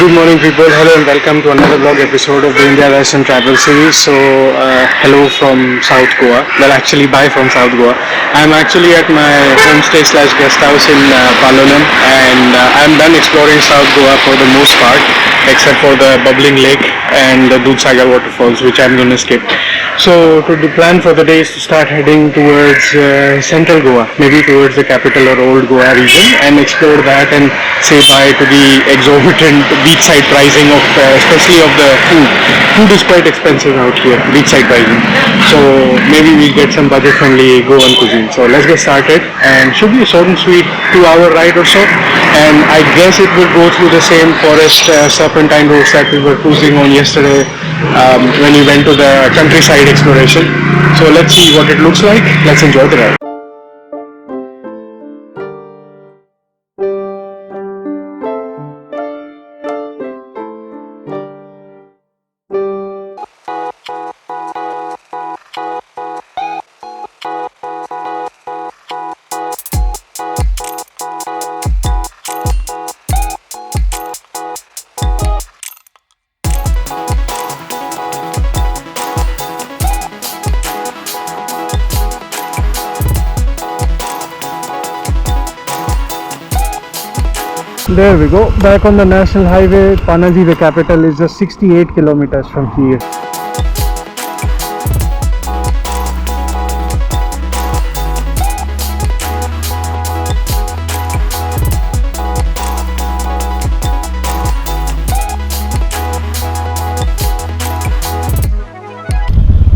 Good morning, people. Hello and welcome to another vlog episode of the India Darshan travel series. So, hello from South Goa. Well, actually, bye from South Goa. I'm actually at my homestay slash guest house in Palolem, and I'm done exploring South Goa for the most part, except for the bubbling lake and the Dudhsagar waterfalls, which I'm going to skip. So, the plan for the day is to start heading towards central Goa, maybe towards the capital or old Goa region, and explore that and say bye to the exorbitant beachside pricing of especially of the food. Food is quite expensive out here, beachside pricing. So maybe we'll get some budget friendly Goan cuisine. So let's get started, and should be a short and sweet 2-hour ride or so. And I guess it will go through the same forest serpentine roads that we were cruising on yesterday when we went to the countryside exploration. So let's see what it looks like. Let's enjoy the ride. There we go, back on the national highway. Panaji, the capital, is just 68 kilometers from here.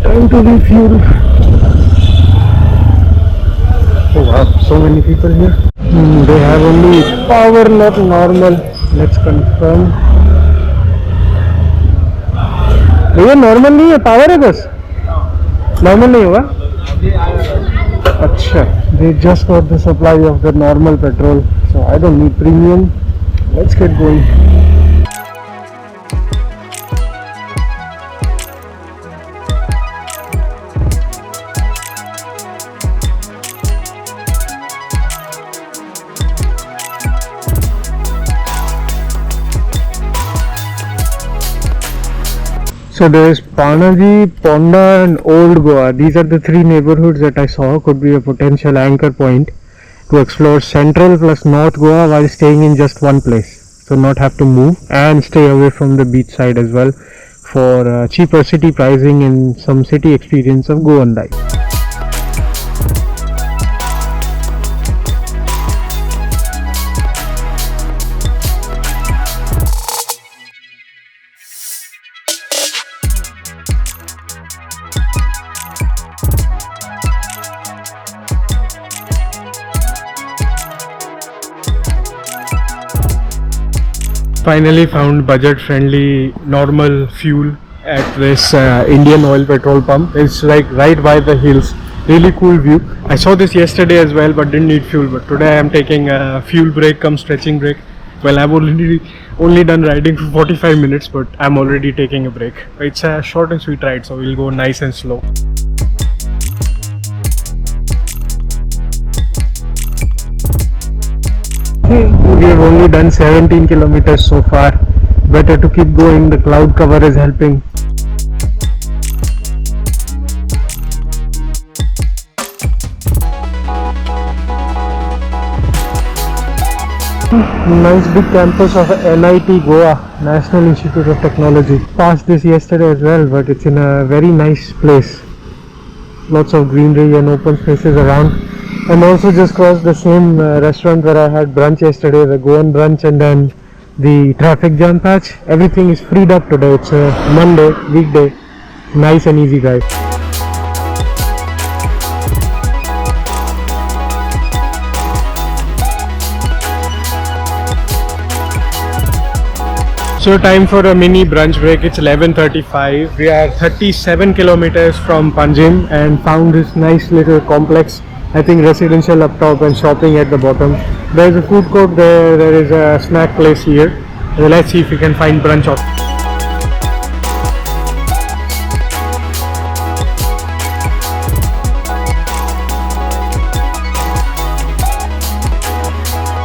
Time to refuel. Oh wow, so many people here. They have only power, not normal. Let's confirm. भैया normal नहीं है, power है बस. Normal नहीं होगा. अच्छा, they just got the supply of the normal petrol, so I don't need premium. Let's get going. So there is Panaji, Ponda and Old Goa. These are the three neighborhoods that I saw could be a potential anchor point to explore central plus north Goa while staying in just one place. So not have to move and stay away from the beach side as well for cheaper city pricing and some city experience of Goan life. Finally found budget friendly normal fuel at this Indian oil petrol pump. It's like right by the hills. Really cool view. I saw this yesterday as well but didn't need fuel, but today I am taking a fuel break come stretching break. Well, I've only done riding for 45 minutes, but I'm already taking a break. It's a short and sweet ride, so we'll go nice and slow. We have only done 17 kilometers so far. Better to keep going, the cloud cover is helping. Nice big campus of NIT Goa, National Institute of Technology. Passed this yesterday as well, but it's in a very nice place. Lots of greenery and open spaces around. And also just crossed the same restaurant where I had brunch yesterday, the Goan brunch, and then the traffic jam patch. Everything is freed up today. It's a Monday, weekday. Nice and easy drive. So time for a mini brunch break. It's 11:35. We are 37 kilometers from Panjim and found this nice little complex. I think residential up top and shopping at the bottom. There is a food court there, there is a snack place here. So let's see if we can find brunch options.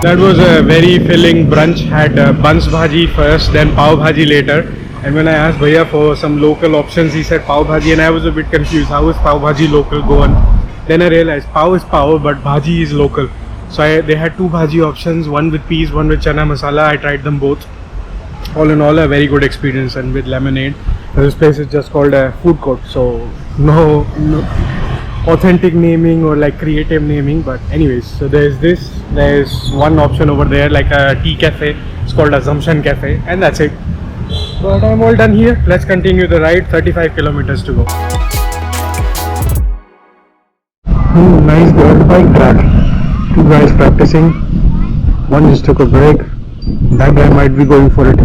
That was a very filling brunch. Had buns bhaji first, then pav bhaji later. And when I asked Bhaiya for some local options, he said pav bhaji, and I was a bit confused. How is pav bhaji local Goan? Then I realized pav is pav, but bhaji is local. So they had two bhaji options, one with peas, one with chana masala. I tried them both. All in all, a very good experience, and with lemonade. This place is just called a food court, so no authentic naming or like creative naming. But anyways, so there's one option over there, like a tea cafe. It's called Assumption Cafe, and that's it. But I'm all done here. Let's continue the ride. 35 kilometers to go. Nice dirt bike track. Two guys practicing. One just took a break. That guy might be going for it.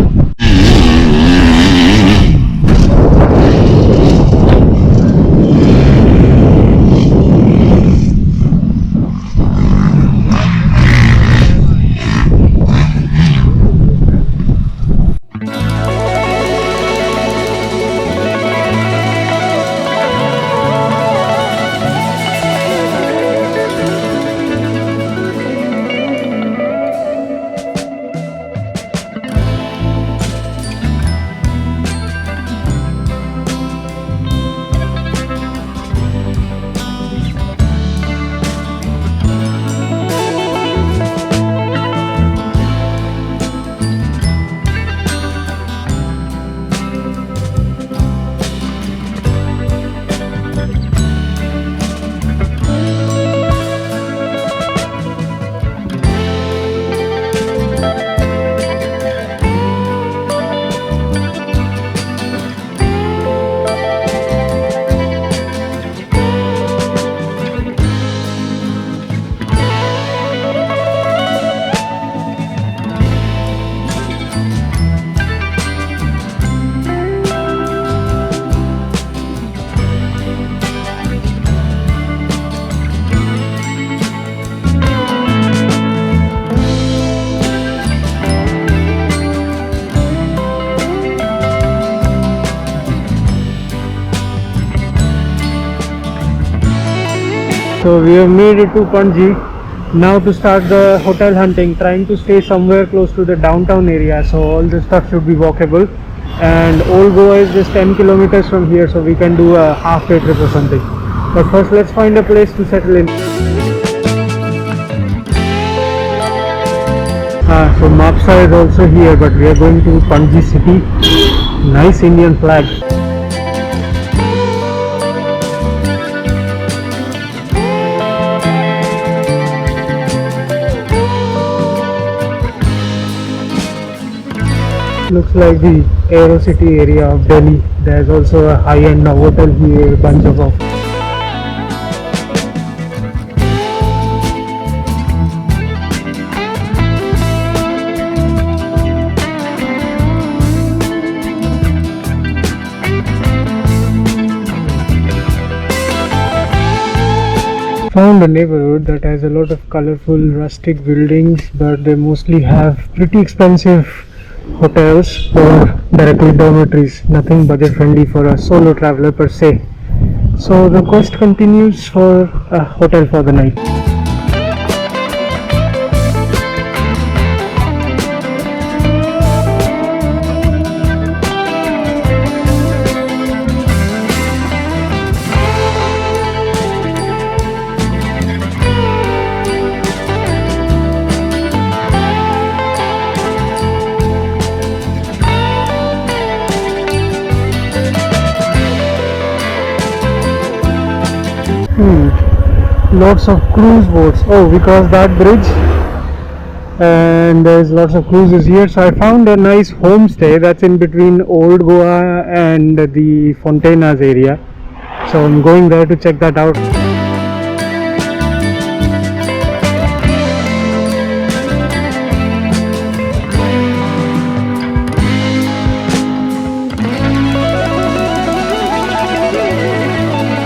So we have made it to Panji. Now to start the hotel hunting, trying to stay somewhere close to the downtown area, so all the stuff should be walkable. And Old Goa is just 10 kilometers from here, so we can do a half day trip or something. But first let's find a place to settle in. So Mapsa is also here, but we are going to Panji city. Nice Indian flag. Looks like the Aero City area of Delhi. There's also a high-end hotel here, bunch of Found a neighborhood that has a lot of colorful rustic buildings, but they mostly have pretty expensive hotels or directly dormitories. Nothing budget friendly for a solo traveler per se. So the quest continues for a hotel for the night. Lots of cruise boats. Oh, we crossed that bridge and there's lots of cruises here. So I found a nice homestay that's in between Old Goa and the Fontanas area. So I'm going there to check that out.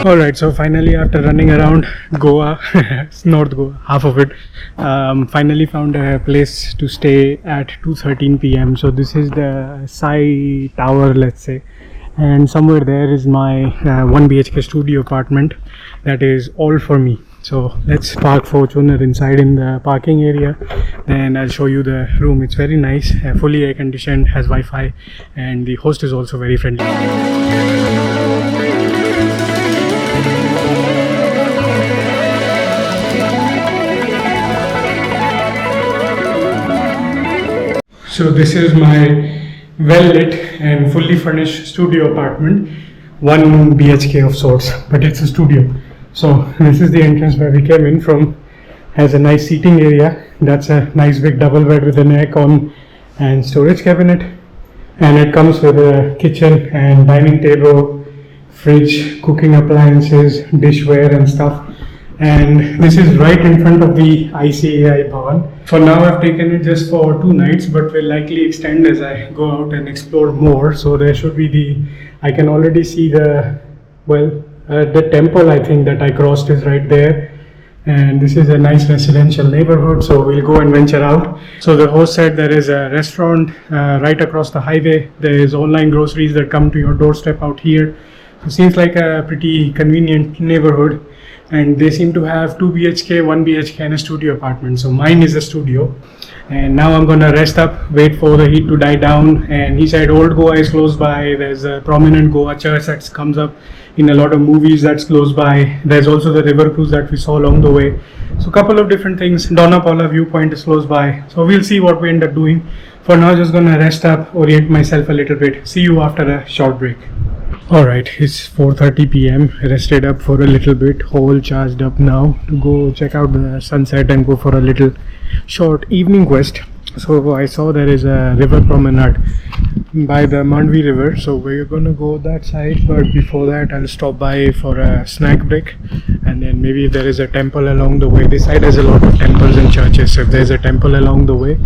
Alright, so finally after running around Goa, it's North Goa, half of it, finally found a place to stay at 2:13 p.m. So this is the Sai Tower, let's say, and somewhere there is my 1 BHK studio apartment that is all for me. So let's park Fortuner inside in the parking area. Then I'll show you the room. It's very nice, fully air conditioned, has Wi-Fi, and the host is also very friendly. So this is my well-lit and fully furnished studio apartment. 1 BHK of sorts, but it's a studio. So this is the entrance where we came in from. Has a nice seating area. That's a nice big double bed with an aircon and storage cabinet. And it comes with a kitchen and dining table, fridge, cooking appliances, dishware and stuff. And this is right in front of the ICAI Bhavan. For now I've taken it just for 2 nights, but will likely extend as I go out and explore more. So there should be I can already see the temple I think that I crossed is right there. And this is a nice residential neighborhood, so we'll go and venture out. So the host said there is a restaurant right across the highway. There is online groceries that come to your doorstep out here. So seems like a pretty convenient neighborhood. And they seem to have 2 BHK, 1 BHK and a studio apartment. So mine is a studio. And now I'm gonna rest up, wait for the heat to die down. And he said Old Goa is close by. There's a prominent Goa church that comes up in a lot of movies that's close by. There's also the river cruise that we saw along the way. So a couple of different things. Donna Paula viewpoint is close by. So we'll see what we end up doing. For now, just gonna rest up, orient myself a little bit. See you after a short break. Alright, it's 4:30 p.m. Rested up for a little bit, whole charged up now to go check out the sunset and go for a little short evening quest. So I saw there is a river promenade by the Mandovi River, so we're gonna go that side, but before that I'll stop by for a snack break, and then maybe if there is a temple along the way. This side has a lot of temples and churches, so if there's a temple along the way,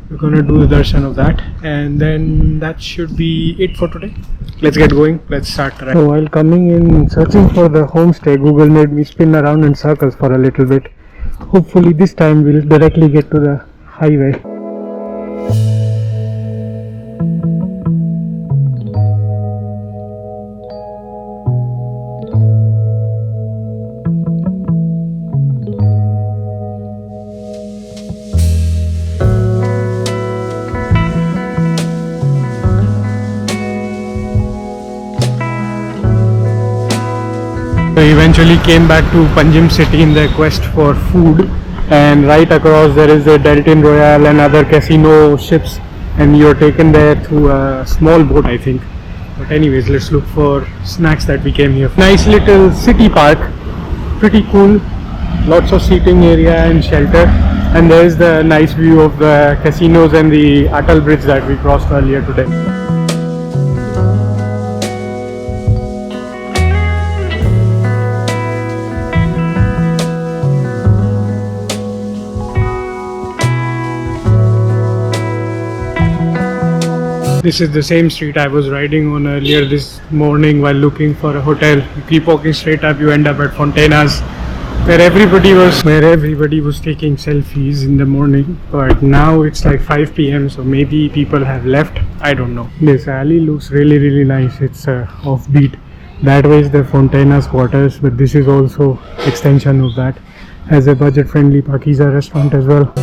we're gonna do the darshan of that, and then that should be it for today. Let's get going, let's start. So while coming in searching for the homestay, Google made me spin around in circles for a little bit. Hopefully this time we'll directly get to the highway. We eventually came back to Panjim city in the quest for food, and right across there is the Deltin Royale and other casino ships, and you're taken there through a small boat I think. But anyways, let's look for snacks that we came here. Nice little city park, pretty cool, lots of seating area and shelter, and there is the nice view of the casinos and the Atal bridge that we crossed earlier today. This is the same street I was riding on earlier this morning while looking for a hotel. You keep walking straight up, you end up at Fontanas, where everybody was taking selfies in the morning. But now it's like 5 p.m, so maybe people have left. I don't know. This alley looks really nice. It's offbeat. That way is the Fontanas quarters, but this is also extension of that. Has a budget-friendly Pakiza restaurant as well.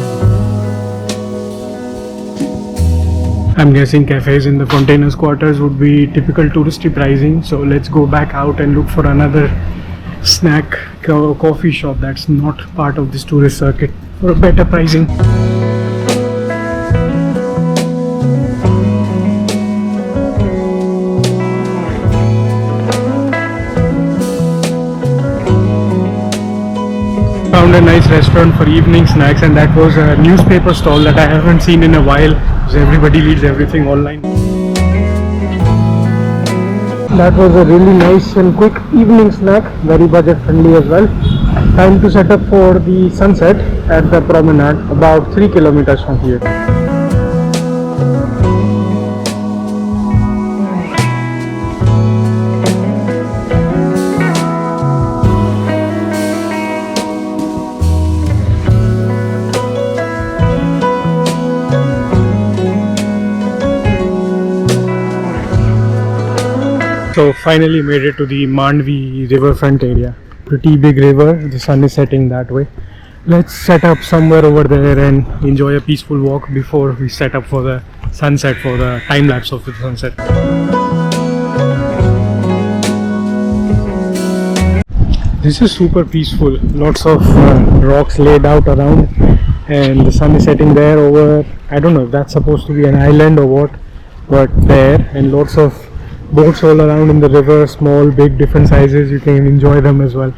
I'm guessing cafes in the Fontanas quarters would be typical touristy pricing, so let's go back out and look for another snack coffee shop that's not part of this tourist circuit for better pricing. Found a nice restaurant for evening snacks, and that was a newspaper stall that I haven't seen in a while because everybody reads everything online. That was a really nice and quick evening snack, very budget friendly as well. Time to set up for the sunset at the promenade, about 3 kilometers from here. So finally made it to the Mandovi Riverfront area. Pretty big river. The sun is setting that way. Let's set up somewhere over there and enjoy a peaceful walk before we set up for the sunset, for the time lapse of the sunset. This is super peaceful. Lots of rocks laid out around, and the sun is setting there over, I don't know if that's supposed to be an island or what, but there, and lots of boats all around in the river, small, big, different sizes. You can enjoy them as well.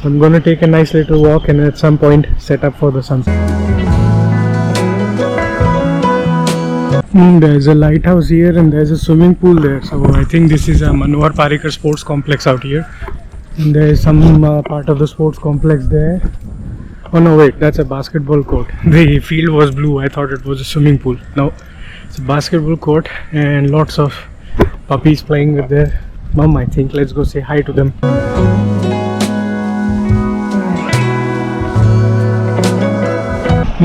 So I'm going to take a nice little walk and at some point set up for the sunset. There's a lighthouse here and there's a swimming pool there. So I think this is a Manohar Parrikar sports complex out here. And there's some part of the sports complex there. Oh no, wait, that's a basketball court. The field was blue. I thought it was a swimming pool. No, it's a basketball court and lots of puppies playing with their mom, I think. Let's go say hi to them.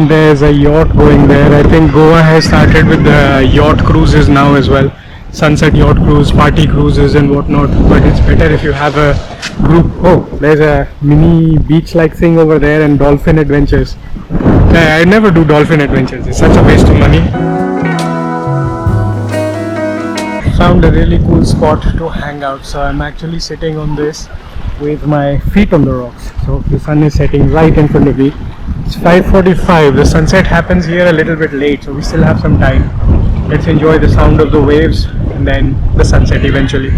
There's a yacht going there. I think Goa has started with the yacht cruises now as well. Sunset yacht cruise, party cruises and whatnot. But it's better if you have a group. Oh, there's a mini beach like thing over there and dolphin adventures. I never do dolphin adventures. It's such a waste of money. Found a really cool spot to hang out. So I'm actually sitting on this with my feet on the rocks. So the sun is setting right in front of me. It's 5:45. The sunset happens here a little bit late, so we still have some time. Let's enjoy the sound of the waves and then the sunset eventually.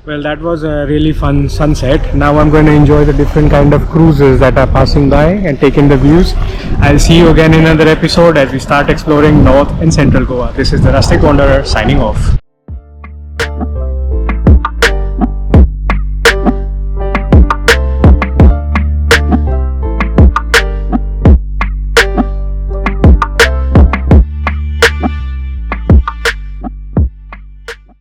Well, that was a really fun sunset. Now I'm going to enjoy the different kind of cruises that are passing by and taking the views. I'll see you again in another episode as we start exploring North and Central Goa. This is the Rustic Wanderer signing off.